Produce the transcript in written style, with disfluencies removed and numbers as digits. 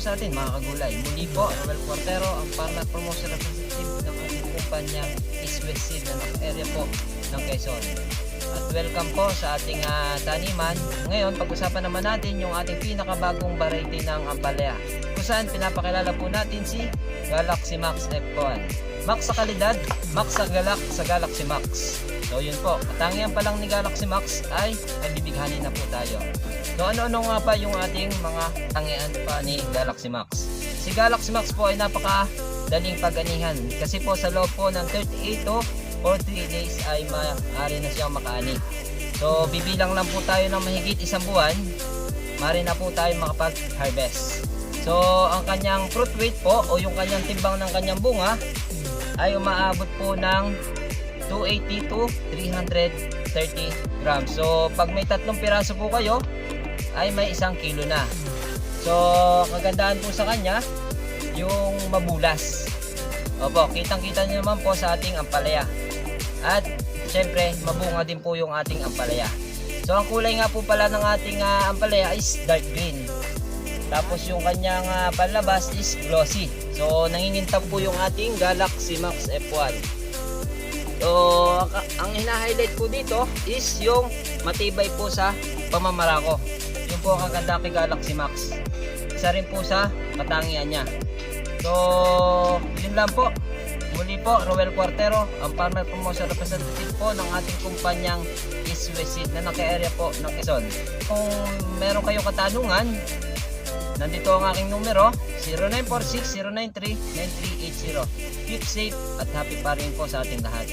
Sa atin mga kagulay, muli po Roel Cuartero, ang Farmer Promotion Representative ng ating kumpanyang East West Seed na naka-area po ng Quezon. At welcome po sa ating taniman. Ngayon, pag-usapan naman natin yung ating pinakabagong variety ng ampalaya, kung saan pinapakilala po natin si Galaxy Max F1. Max sa kalidad, Max sa galak sa Galaxy Max. So yun po, katangian pa lang ni Galaxy Max ay nabibighanin na po tayo. So ano-ano nga pa yung ating mga tangian pa ni Galaxy Max? Si Galaxy Max po ay napakadaling paganihan kasi po sa loob po ng 38 to 43 days ay maaari na siyang makaani. So bibilang lang po tayo ng mahigit isang buwan, maaari na po tayo makapag-harvest. So ang kanyang fruit weight po o yung kanyang timbang ng kanyang bunga ay umaabot po ng 280 to 330 grams. So pag may 3 piraso po kayo ay may 1 kilo na. So kagandahan po sa kanya yung mabulas. Opo, kitang-kita niyo naman po sa ating ampalaya. At syempre mabunga din po yung ating ampalaya. So ang kulay nga po pala ng ating ampalaya is dark green. Tapos yung kanyang panlabas is glossy. So nangingintab po yung ating Galaxy Max F1. So ang hina-highlight po dito is yung matibay po sa pamamarako. Yun po ang kaganda kay Galaxy Max. Isa rin po sa katangian niya. So yun lang po. Muli po, Roel Cuartero, ang Farmer Promotion Representative po ng ating kumpanyang East West Seed na naka-area po ng Quezon. Kung meron kayong katanungan, nandito ang aking numero, 0946-093-9380. Keep safe at happy farming po sa ating lahat.